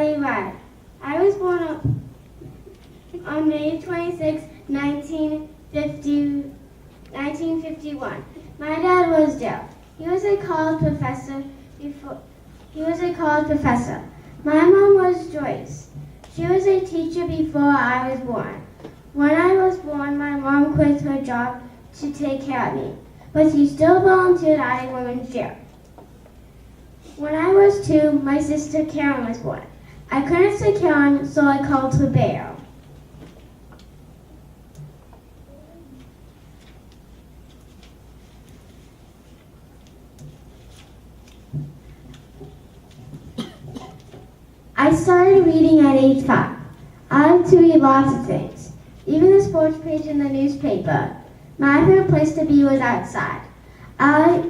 sleigh ride. I was born on May 26, 1951. My dad was Joe. He was a college professor. My mom was Joyce. She was a teacher before I was born. When I was born, my mom quit her job to take care of me, but she still volunteered at a women's gym. When I was 2, my sister Karen was born. I couldn't say Karen, so I called her Bear. I started reading at age 5. I like to read lots of things, even the sports page in the newspaper. My favorite place to be was outside. I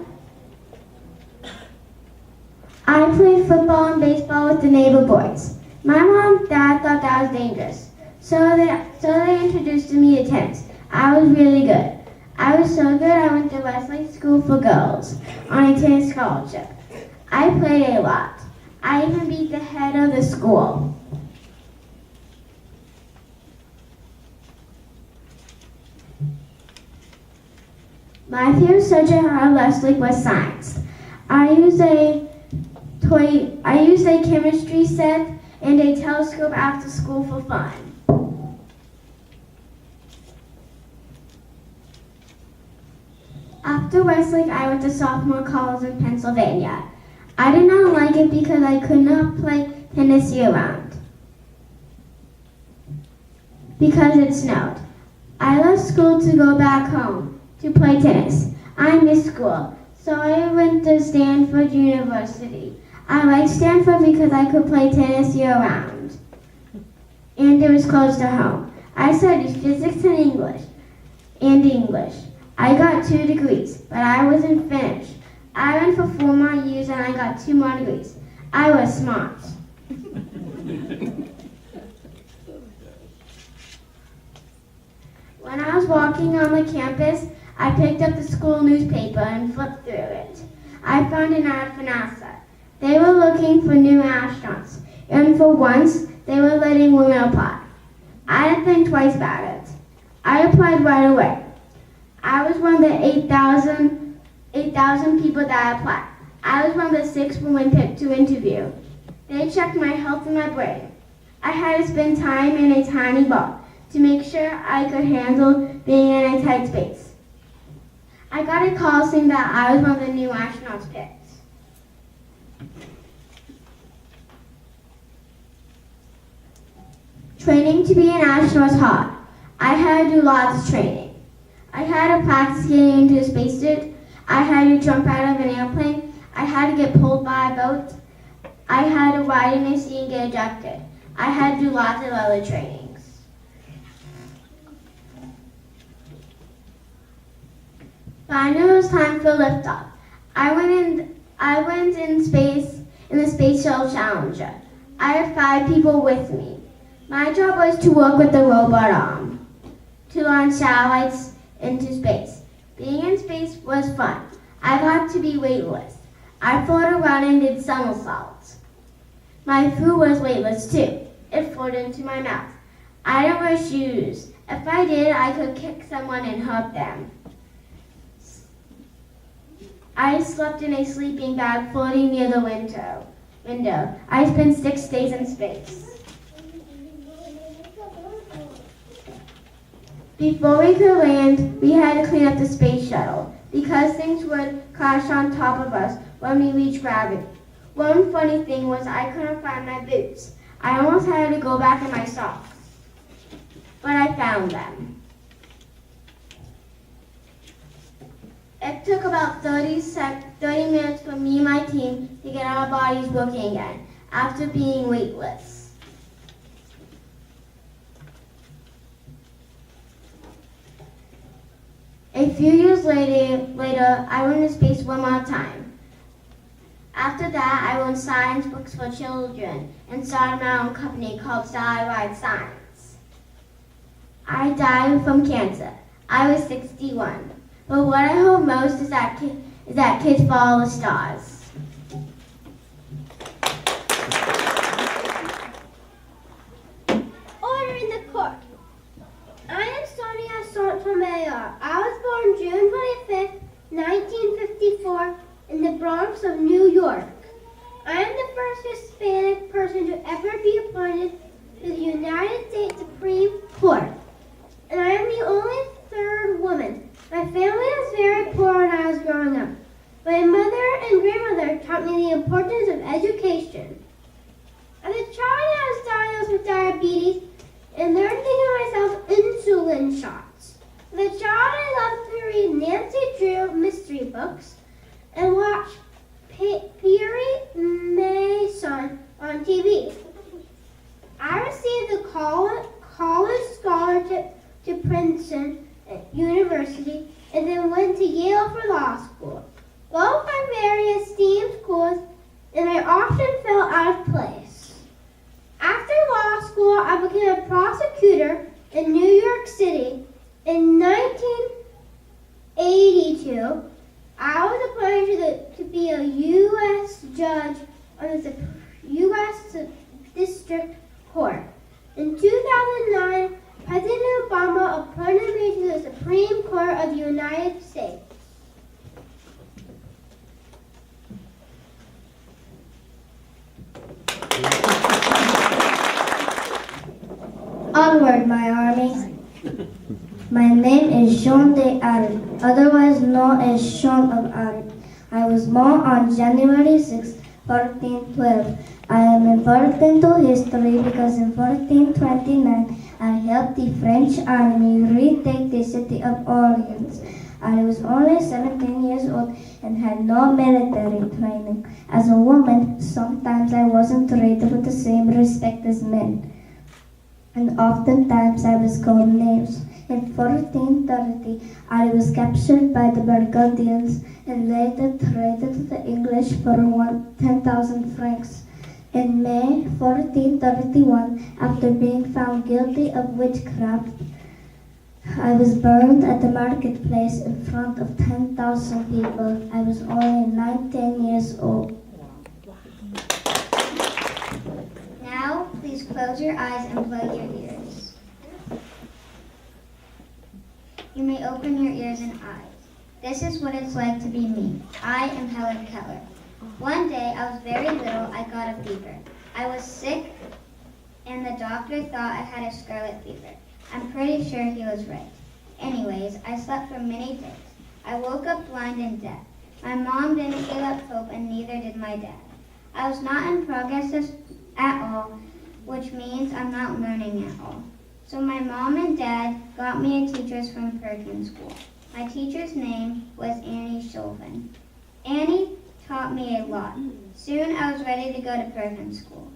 played football and baseball with the neighbor boys. My mom and dad thought that was dangerous, so they introduced me to tennis. I was really good. I was so good I went to Westlake School for Girls on a tennis scholarship. I played a lot. I even beat the head of the school. My favorite subject at Westlake was science. I used a chemistry set and a telescope after school for fun. After Westlake, I went to sophomore college in Pennsylvania. I did not like it because I could not play tennis year-round because it snowed. I left school to go back home to play tennis. I missed school, so I went to Stanford University. I liked Stanford because I could play tennis year-round, and it was close to home. I studied physics and English. I got 2 degrees, but I wasn't finished. I went for 4 more years and I got 2 more degrees. I was smart. When I was walking on the campus, I picked up the school newspaper and flipped through it. I found an ad for NASA. They were looking for new astronauts, and for once, they were letting women apply. I didn't think twice about it. I applied right away. I was one of the 8,000 people that applied. I was one of the 6 women picked to interview. They checked my health and my brain. I had to spend time in a tiny ball to make sure I could handle being in a tight space. I got a call saying that I was one of the new astronauts picked. Training to be an astronaut was hard. I had to do lots of training. I had to practice getting into a spacesuit. I had to jump out of an airplane. I had to get pulled by a boat. I had to ride in a sea and get ejected. I had to do lots of other trainings. Finally, it was time for liftoff. I went in space in the Space Shuttle Challenger. I had 5 people with me. My job was to work with the robot arm to launch satellites into space. Being in space was fun. I got to be weightless. I floated around and did somersaults. My food was weightless too. It floated into my mouth. I didn't wear shoes. If I did, I could kick someone and hurt them. I slept in a sleeping bag floating near the window. I spent 6 days in space. Before we could land, we had to clean up the space shuttle because things would crash on top of us when we reached gravity. One funny thing was I couldn't find my boots. I almost had to go back in my socks, but I found them. It took about 30 minutes for me and my team to get our bodies working again after being weightless. A few years later, I went to space one more time. After that, I wrote science books for children and started my own company called Sally Ride Science. I died from cancer. I was 61. But what I hope most is that kids follow the stars. Bronx of New York. I am the first Hispanic person to ever be appointed to the United States Supreme Court, and I am the only third woman. My family was very poor when I was growing up. My mother and grandmother taught me the importance of education. As a child, I was diagnosed with diabetes and learned to give myself insulin shots. As a child, I loved to read Nancy Drew mystery books and watch Perry Mason on TV. I received a college scholarship to Princeton University and then went to Yale for law school. Both are very esteemed schools, and I often felt out of place. After law school, I became a prosecutor in New York City. In 1982, I was appointed to be a U.S. judge on the U.S. District Court. In 2009, President Obama appointed me to the Supreme Court of the United States. Onward, my army. My name is Sean de Arif, otherwise known as Sean of Arif. I was born on January 6, 1412. I am important to history because in 1429 I helped the French army retake the city of Orleans. I was only 17 years old and had no military training. As a woman, sometimes I wasn't treated with the same respect as men, and oftentimes I was called names. In 1430, I was captured by the Burgundians and later traded to the English for 10,000 francs. In May 1431, after being found guilty of witchcraft, I was burned at the marketplace in front of 10,000 people. I was only 19 years old. Now, please close your eyes and plug your ears. You may open your ears and eyes. This is what it's like to be me. I am Helen Keller. One day, I was very little, I got a fever. I was sick, and the doctor thought I had a scarlet fever. I'm pretty sure he was right. Anyways, I slept for many days. I woke up blind and deaf. My mom didn't give up hope, and neither did my dad. I was not in progress at all, which means I'm not learning at all. So my mom and dad got me a teacher from Perkins School. My teacher's name was Annie Chauvin. Annie taught me a lot. Soon I was ready to go to Perkins School.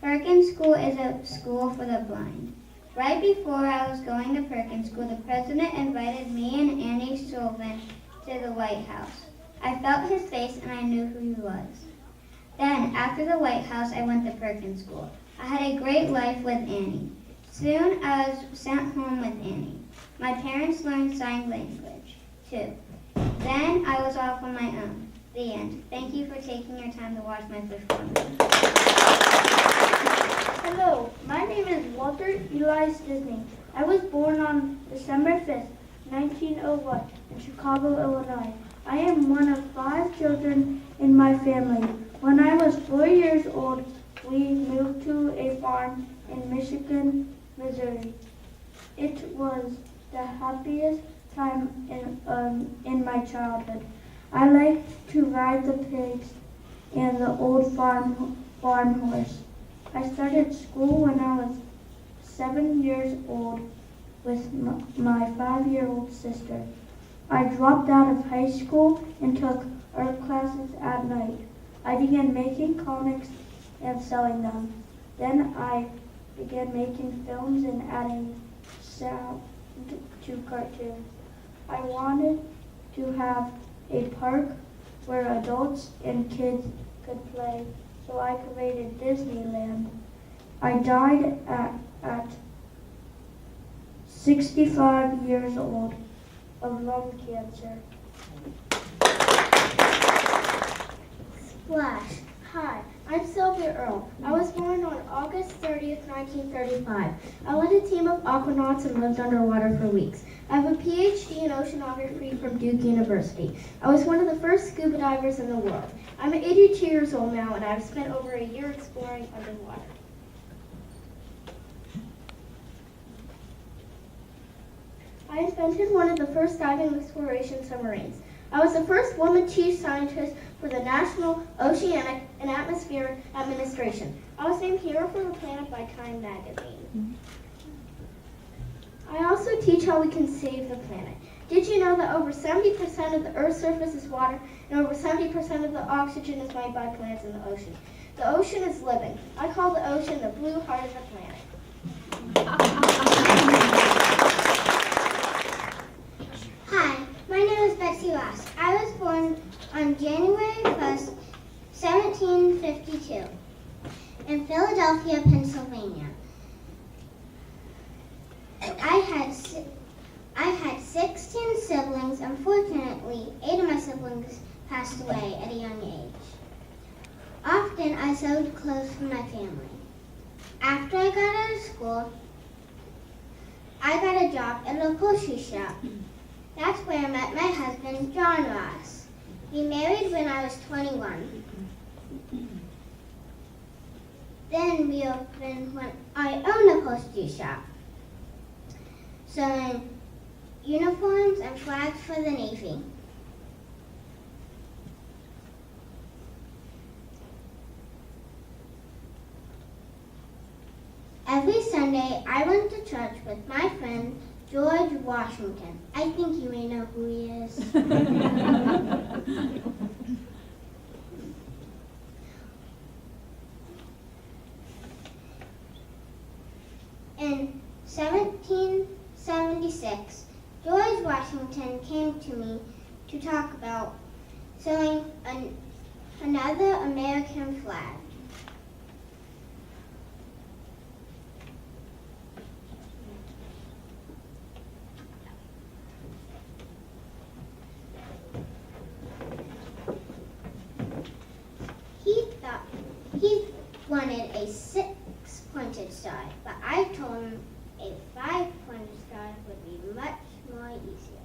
Perkins School is a school for the blind. Right before I was going to Perkins School, the president invited me and Annie Chauvin to the White House. I felt his face and I knew who he was. Then, after the White House, I went to Perkins School. I had a great life with Annie. Soon, I was sent home with Annie. My parents learned sign language, too. Then, I was off on my own. The end. Thank you for taking your time to watch my performance. Hello, my name is Walter Elias Disney. I was born on December 5th, 1901, in Chicago, Illinois. I am one of 5 children in my family. When I was 4 years old, we moved to a farm in Michigan, Missouri. It was the happiest time in my childhood. I liked to ride the pigs and the old farm horse. I started school when I was 7 years old with my 5-year-old sister. I dropped out of high school and took art classes at night. I began making comics and selling them. Then I began making films and adding sound to cartoons. I wanted to have a park where adults and kids could play, so I created Disneyland. I died at 65 years old of lung cancer. Splash. Hi, I'm Sylvia Earle. I was born on August 30th, 1935. I led a team of aquanauts and lived underwater for weeks. I have a PhD in oceanography from Duke University. I was one of the first scuba divers in the world. I'm 82 years old now, and I've spent over a year exploring underwater. I invented one of the first diving exploration submarines. I was the first woman chief scientist for the National Oceanic and Atmospheric Administration. I was named Hero for the Planet by Time magazine. I also teach how we can save the planet. Did you know that over 70% of the Earth's surface is water and over 70% of the oxygen is made by plants in the ocean? The ocean is living. I call the ocean the blue heart of the planet. Hi, my name is Betsy Ross. I was born on January 1st, 1752, in Philadelphia, Pennsylvania. I had 16 siblings. Unfortunately, 8 of my siblings passed away at a young age. Often, I sewed clothes for my family. After I got out of school, I got a job at a grocery shop. That's where I met my husband, John Ross. We married when I was 21. Then we opened when I owned a grocery shop, sewing uniforms and flags for the Navy. Every Sunday, I went to church with my friend, George Washington. I think you may know who he is. In 1776, George Washington came to me to talk about sewing another American flag. He wanted a 6-pointed star, but I told him a 5-pointed star would be much more easier.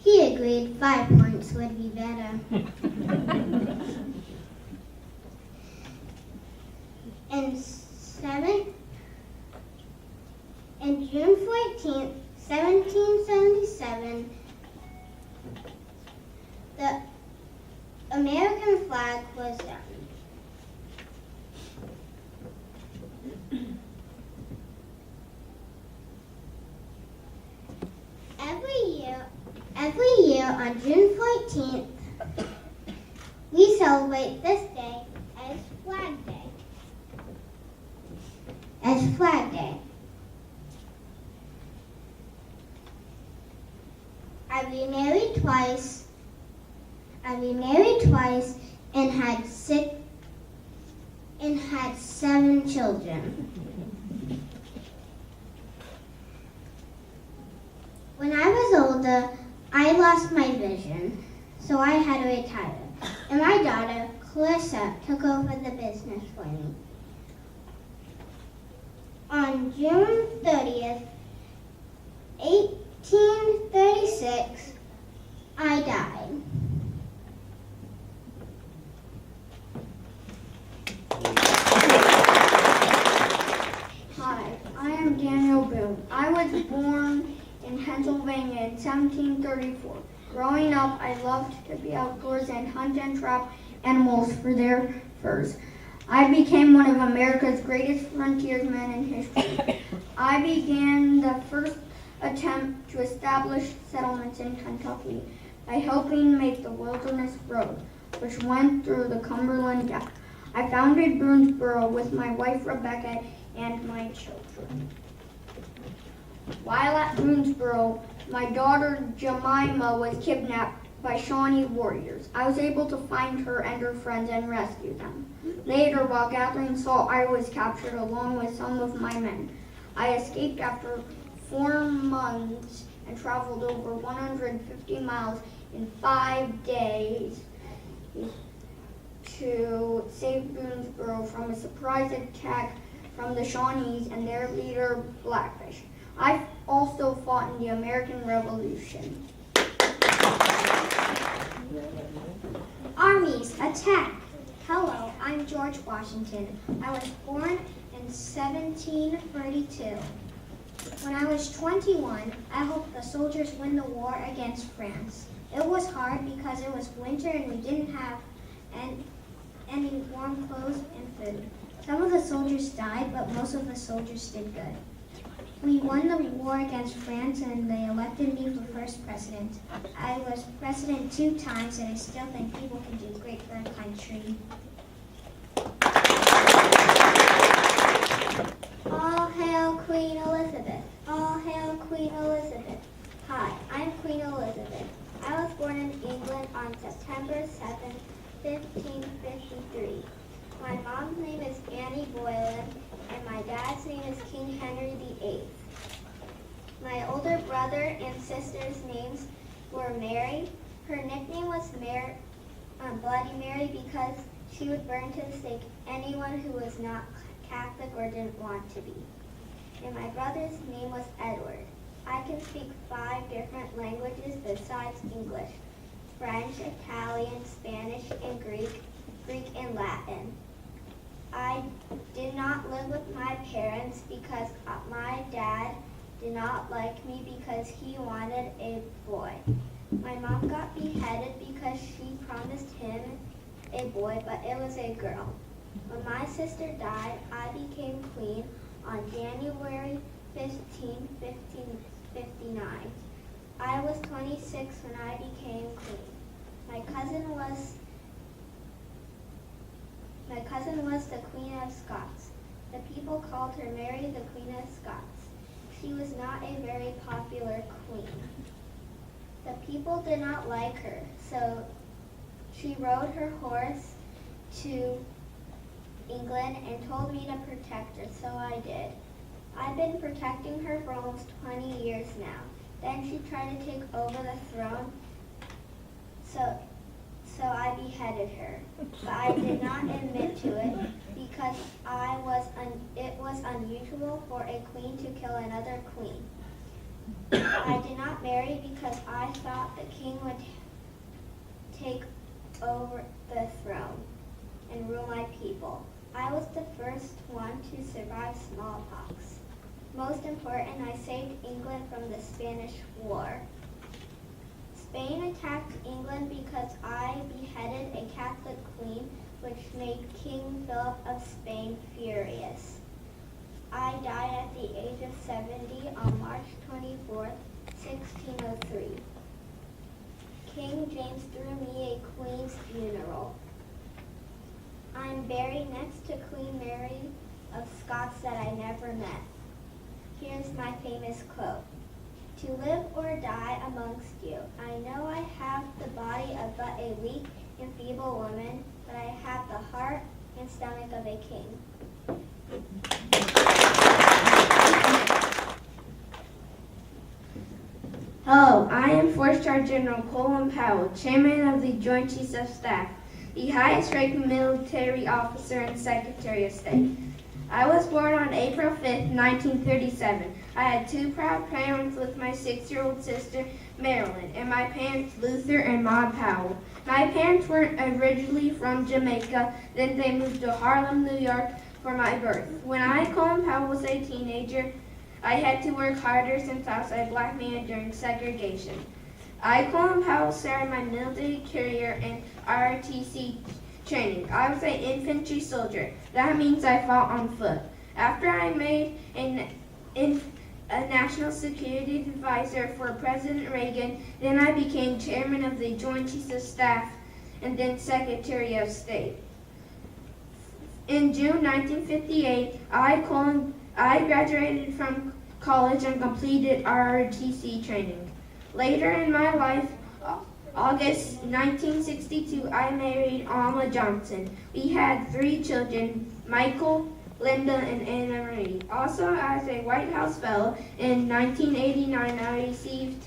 He agreed 5 points would be better. In June 14th, 1777, the American flag was done. Every year on June 14th, we celebrate this day as Flag Day. I've been married twice and had 7 children. When I was older, I lost my vision, so I had to retire. And my daughter, Clarissa, took over the business for me. On June 30th, 1836, I died. Hi, I am Daniel Boone. I was born in Pennsylvania in 1734. Growing up, I loved to be outdoors and hunt and trap animals for their furs. I became one of America's greatest frontiersmen in history. I began the first attempt to establish settlements in Kentucky by helping make the Wilderness Road, which went through the Cumberland Gap. I founded Boonesboro with my wife Rebecca and my children. While at Boonesboro, my daughter Jemima was kidnapped by Shawnee warriors. I was able to find her and her friends and rescue them. Later, while gathering salt, I was captured along with some of my men. I escaped after 4 months and traveled over 150 miles in 5 days to save Boonesboro from a surprise attack from the Shawnees and their leader, Blackfish. I also fought in the American Revolution. Armies, attack! Hello, I'm George Washington. I was born in 1732. When I was 21, I hoped the soldiers win the war against France. It was hard because it was winter and we didn't have any warm clothes and food. Some of the soldiers died, but most of the soldiers did good. We won the war against France and they elected me for first president. I was president 2 times and I still think people can do great for a country. All hail Queen Elizabeth. All hail Queen Elizabeth. Hi, I'm Queen Elizabeth. I was born in England on September 7th, 1553. My mom's name is Annie Boylan, and my dad's name is King Henry VIII. My older brother and sister's names were Mary. Her nickname was Bloody Mary because she would burn to the stake anyone who was not Catholic or didn't want to be. And my brother's name was Edward. I can speak 5 different languages besides English: French, Italian, Spanish, and Greek and Latin. I did not live with my parents because my dad did not like me because he wanted a boy. My mom got beheaded because she promised him a boy, but it was a girl. When my sister died, I became queen on January 15, 1559. I was 26 when I became queen. My cousin was the Queen of Scots. The people called her Mary the Queen of Scots. She was not a very popular queen. The people did not like her, so she rode her horse to England and told me to protect her, so I did. I've been protecting her for almost 20 years now. Then she tried to take over the throne, so I beheaded her. But I did not admit to it because it was unusual for a queen to kill another queen. I did not marry because I thought the king would take over the throne and rule my people. I was the first one to survive smallpox. Most important, I saved England from the Spanish War. Spain attacked England because I beheaded a Catholic queen, which made King Philip of Spain furious. I died at the age of 70 on March 24th, 1603. King James threw me a queen's funeral. I'm buried next to Queen Mary of Scots that I never met. Here's my famous quote: "To live or die amongst you. I know I have the body of but a weak and feeble woman, but I have the heart and stomach of a king." Hello, I am 4-Star General Colin Powell, Chairman of the Joint Chiefs of Staff, the highest-ranking military officer and Secretary of State. I was born on April 5th, 1937. I had 2 proud parents with my 6-year-old sister, Marilyn, and my parents, Luther and Maud Powell. My parents were originally from Jamaica, then they moved to Harlem, New York for my birth. When I, Colin Powell, was a teenager, I had to work harder since I was a black man during segregation. I, Colin Powell, started my military career in ROTC training. I was an infantry soldier. That means I fought on foot. After I made a national security advisor for President Reagan, then I became chairman of the Joint Chiefs of Staff and then Secretary of State. In June 1958, I graduated from college and completed ROTC training. Later in my life, August 1962, I married Alma Johnson. We had 3 children, Michael, Linda, and Anna Marie. Also, as a White House Fellow, in 1989, I received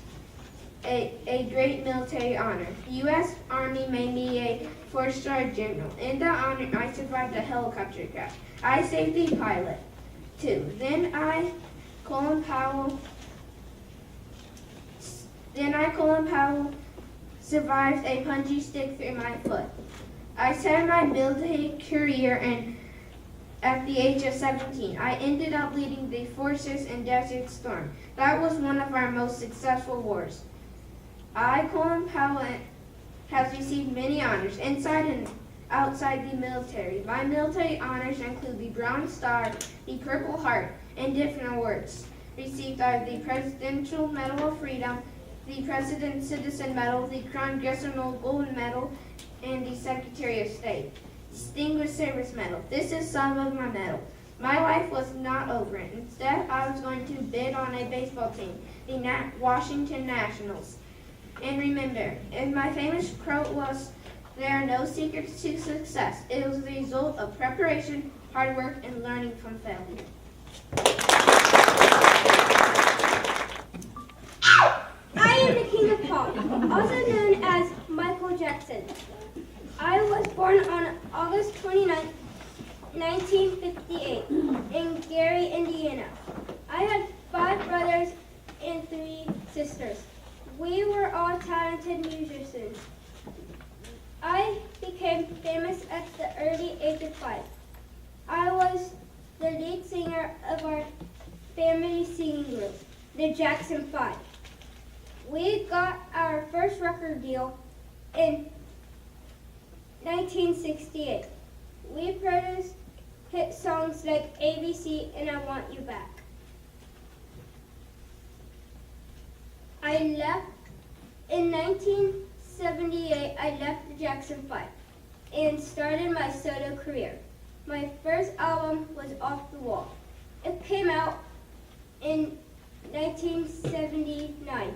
a great military honor. The U.S. Army made me a 4-star general. In the honor, I survived a helicopter crash. I saved the pilot, too. Then I, Colin Powell, survived a punji stick through my foot. I started my military career at the age of 17. I ended up leading the forces in Desert Storm. That was one of our most successful wars. I, Colin Powell, has received many honors inside and outside the military. My military honors include the Bronze Star, the Purple Heart, and different awards. Received are the Presidential Medal of Freedom, the President's Citizen Medal, the Congressional Gold Medal, and the Secretary of State. Distinguished Service Medal. This is some of my medals. My life was not over. Instead, I was going to bid on a baseball team, the Washington Nationals. And remember, as my famous quote was, there are no secrets to success. It was the result of preparation, hard work, and learning from failure. I am the King of Pop, also known as Michael Jackson. I was born on August 29, 1958, in Gary, Indiana. I had 5 brothers and 3 sisters. We were all talented musicians. I became famous at the early age of 5. I was the lead singer of our family singing group, the Jackson 5. We got our first record deal in 1968. We produced hit songs like ABC and I Want You Back. In 1978, I left the Jackson 5 and started my solo career. My first album was Off the Wall. It came out in 1979.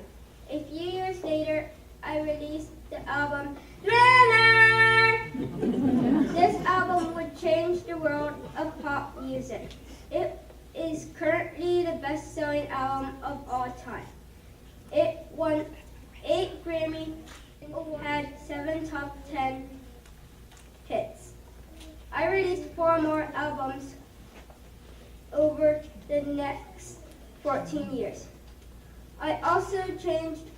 A few years later, I released the album Thriller! This album would change the world of pop music. It is currently the best-selling album of all time. It won 8 Grammy and had 7 top 10 hits. I released 4 more albums over the next 14 years. I also changed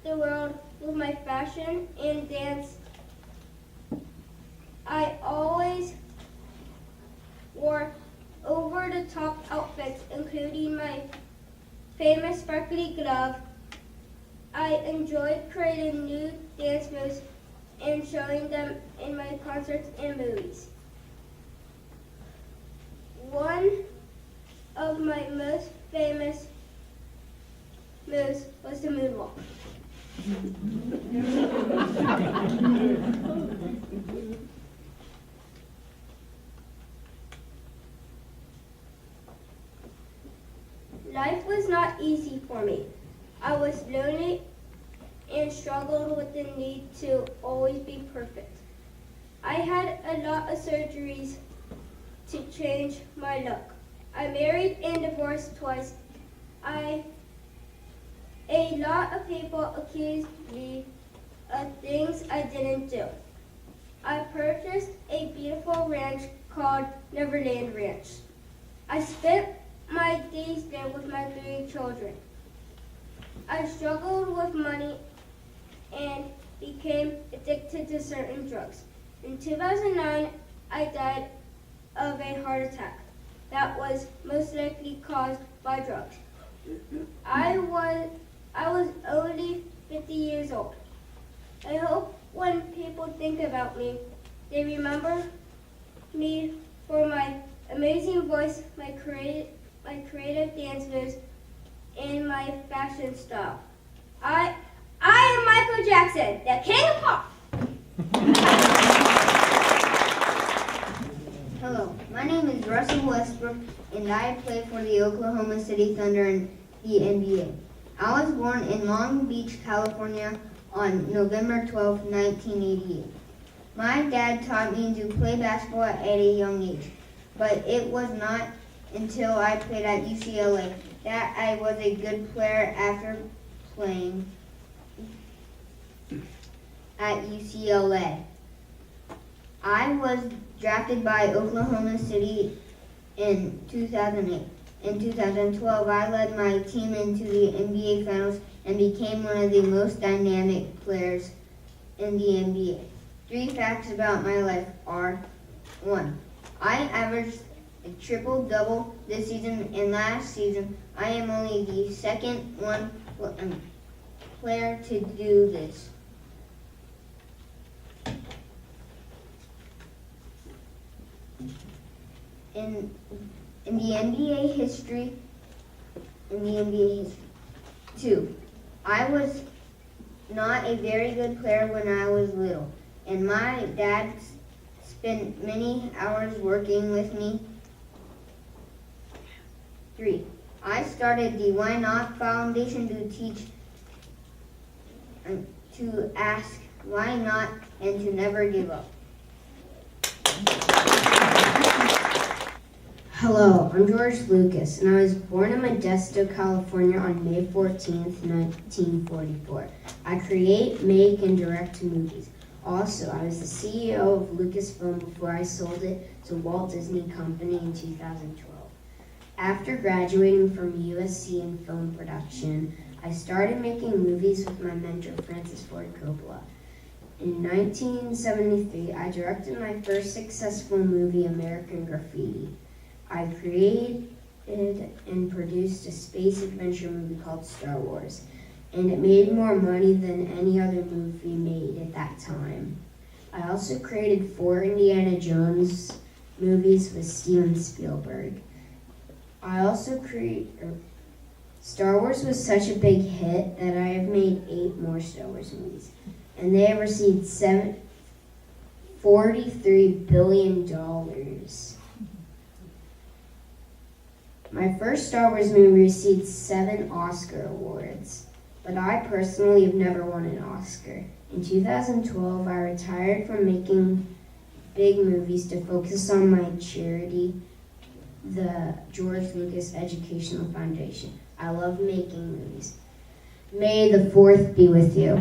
the world with my fashion and dance. I always wore over-the-top outfits, including my famous sparkly glove. I enjoyed creating new dance moves and showing them in my concerts and movies. One of my most famous moves was the moonwalk. Life was not easy for me. I was lonely and struggled with the need to always be perfect. I had a lot of surgeries to change my look. I married and divorced twice. A lot of people accused me of things I didn't do. I purchased a beautiful ranch called Neverland Ranch. I spent my days there with my 3 children. I struggled with money and became addicted to certain drugs. In 2009, I died of a heart attack that was most likely caused by drugs. I was only 50 years old. I hope when people think about me, they remember me for my amazing voice, my creative dance moves, and my fashion style. I am Michael Jackson, the King of Pop. Hello, my name is Russell Westbrook, and I play for the Oklahoma City Thunder in the NBA. I was born in Long Beach, California on November 12, 1988. My dad taught me to play basketball at a young age, but it was not until I played at UCLA that I was a good player after playing at UCLA. I was drafted by Oklahoma City in 2008. In 2012, I led my team into the NBA Finals and became one of the most dynamic players in the NBA. 3 facts about my life are: 1. I averaged a triple-double this season, and last season I am only the second player to do this. In the NBA history, 2. I was not a very good player when I was little, and my dad spent many hours working with me. 3. I started the Why Not Foundation to teach to ask why not and to never give up. Hello, I'm George Lucas, and I was born in Modesto, California on May 14th, 1944. I create, make, and direct movies. Also, I was the CEO of Lucasfilm before I sold it to Walt Disney Company in 2012. After graduating from USC in film production, I started making movies with my mentor, Francis Ford Coppola. In 1973, I directed my first successful movie, American Graffiti. I created and produced a space adventure movie called Star Wars, and it made more money than any other movie made at that time. I also created 4 Indiana Jones movies with Steven Spielberg. Star Wars was such a big hit that I have made 8 more Star Wars movies, and they have received $43 billion. My first Star Wars movie received 7 Oscar awards, but I personally have never won an Oscar. In 2012, I retired from making big movies to focus on my charity, the George Lucas Educational Foundation. I love making movies. May the 4th be with you.